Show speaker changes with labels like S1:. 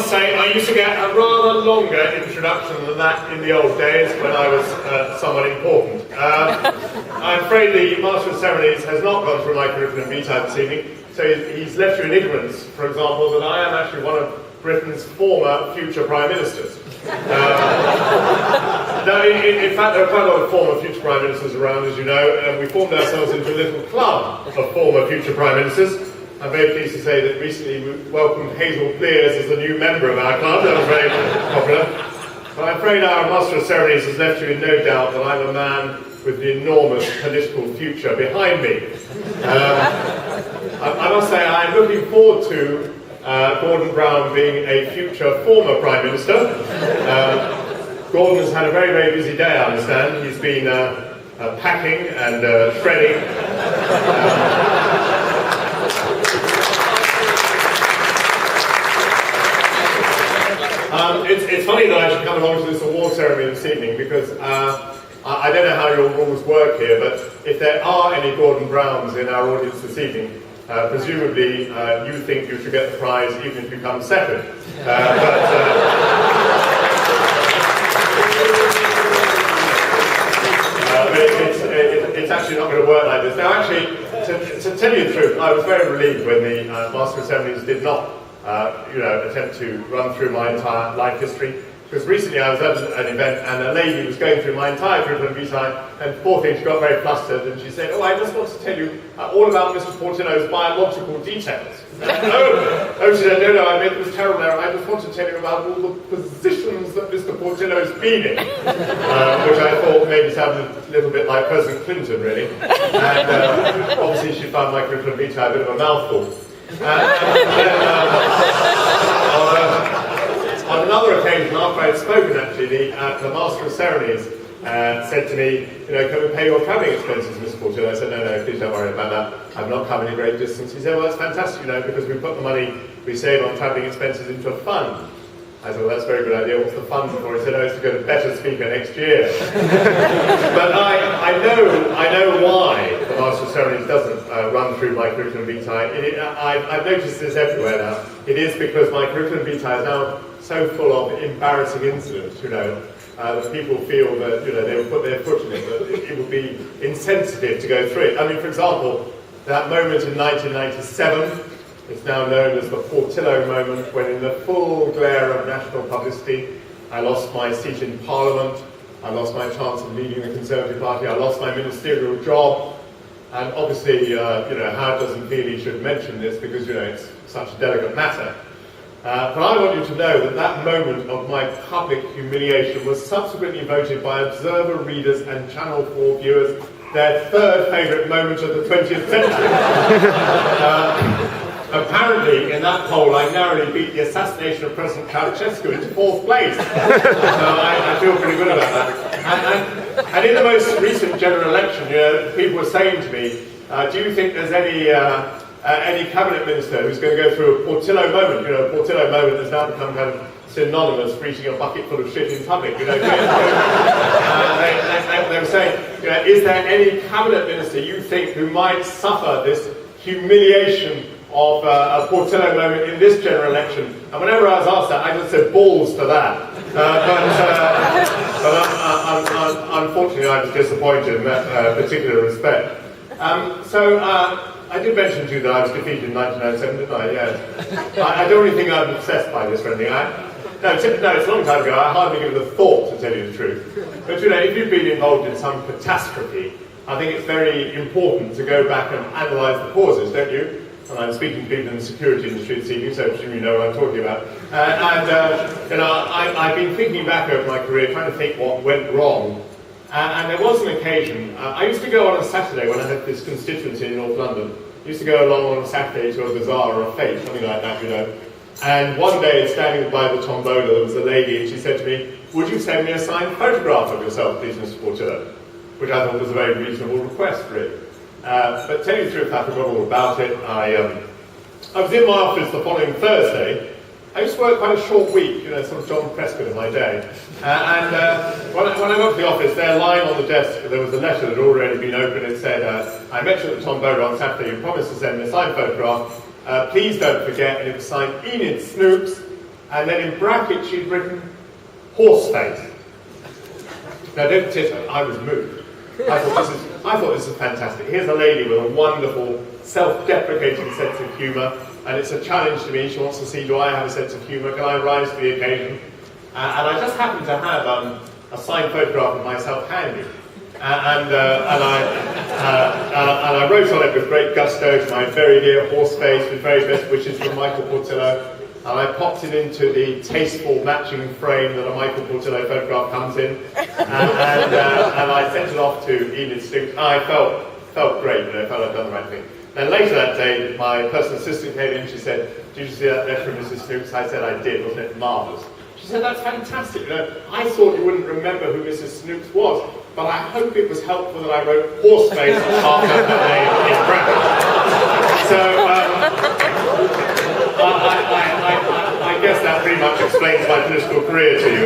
S1: must say, I used to get a rather longer introduction than that in the old days when I was somewhat important. I'm afraid the Master of Ceremonies has not gone through my curriculum vitae this evening, so he's left you in ignorance, for example, that I am actually one of Britain's former future Prime Ministers. Now, in fact, there are quite a lot of former future Prime Ministers around, as you know, and we formed ourselves into a little club of former future Prime Ministers. I'm very pleased to say that recently we welcomed Hazel Blears as a new member of our club. That was very popular. But I'm afraid our Master of Ceremonies has left you in no doubt that I'm a man with the enormous political future behind me. I must say I'm looking forward to Gordon Brown being a future former Prime Minister. Gordon has had a very, very busy day, I understand. He's been packing and shredding. It's funny that I should come along to this award ceremony this evening because I don't know how your rules work here, but if there are any Gordon Browns in our audience this evening, presumably you think you should get the prize even if you come second. It's actually not going to work like this. Now actually, to tell you the truth, I was very relieved when the Master of Ceremonies did not attempt to run through my entire life history. Because recently I was at an event and a lady was going through my entire curriculum vitae, and poor thing, she got very flustered and she said, "Oh, I just want to tell you all about Mr. Portillo's biological details." Oh, she said, no, I made this terrible error. I just want to tell you about all the positions that Mr. Portillo's been in. Which I thought maybe sounded a little bit like President Clinton, really. And obviously she found my curriculum vitae a bit of a mouthful. On another occasion, after I had spoken, actually, the Master of Ceremonies said to me, "Can we pay your travelling expenses, Mr. Portillo?" I said, no, please don't worry about that. I've not come any great distance. He said, "Well, that's fantastic, because we put the money we save on travelling expenses into a fund." I said, "Well, that's a very good idea. What's the fund for?" He said, "Oh, it's to go to better speaker next year." But I know why the Master of Ceremonies doesn't run through my curriculum vitae. I've noticed this everywhere now. It is because my curriculum vitae is now so full of embarrassing incidents, that people feel that, they will put their foot in it, that it would be insensitive to go through it. I mean, for example, that moment in 1997, it's now known as the Portillo moment, when in the full glare of national publicity, I lost my seat in Parliament, I lost my chance of leading the Conservative Party, I lost my ministerial job, and obviously, Howard doesn't feel he should mention this because, it's such a delicate matter. But I want you to know that that moment of my public humiliation was subsequently voted by Observer readers and Channel 4 viewers their third favourite moment of the 20th century. Apparently, in that poll, I narrowly beat the assassination of President Ceausescu into 4th place. So I feel pretty good about that. And in the most recent general election, people were saying to me, "Do you think there's any cabinet minister who's going to go through a Portillo moment?" A Portillo moment has now become kind of synonymous for eating a bucket full of shit in public. They were saying, "Is there any cabinet minister you think who might suffer this humiliation of a Portillo moment in this general election?" And whenever I was asked that, I just said balls to that. But unfortunately, I was disappointed in that particular respect. I did mention to you that I was defeated in 1997, didn't I? Yes. I don't really think I'm obsessed by this or anything. No, it's a long time ago. I hardly give it a thought, to tell you the truth. But if you've been involved in some catastrophe, I think it's very important to go back and analyse the causes, don't you? And I'm speaking to people in the security industry this evening, so I presume you know what I'm talking about. I've been thinking back over my career, trying to think what went wrong. And there was an occasion, I used to go on a Saturday when I had this constituency in North London. I used to go along on a Saturday to a bazaar or a fete, something like that, And one day, standing by the tombola, there was a lady, and she said to me, "Would you send me a signed photograph of yourself, please, Mr. Portillo?" Which I thought was a very reasonable request, really. But tell you the truth, I forgot all about it. I was in my office the following Thursday. I used to work quite a short week, sort of John Prescott of my day. When I got to the office, there lying on the desk, there was a letter that had already been opened. It said, "I met you at the tombola on Saturday. You promised to send me a signed photograph. Please don't forget." And it was signed Enid Snoops, and then in brackets she'd written horse face. Now don't titter, I was moved. I thought this is fantastic. Here's a lady with a wonderful, self-deprecating sense of humour, and it's a challenge to me. She wants to see, do I have a sense of humour? Can I rise to the occasion? And I just happen to have a signed photograph of myself handy. And I wrote on it with great gusto to my very dear Horseface, with very best wishes from Michael Portillo. And I popped it into the tasteful matching frame that a Michael Portillo photograph comes in. And I sent it off to Edith Snooks. I felt great, you know, felt I'd done the right thing. Then later that day, my personal assistant came in and she said, "Did you see that letter from Mrs. Snooks?" I said, "I did, wasn't it marvellous?" She said, "That's fantastic, you know, I thought you wouldn't remember who Mrs. Snooks was, but I hope it was helpful that I wrote Horseface after her name in brackets." So, I guess that pretty much explains my political career to you.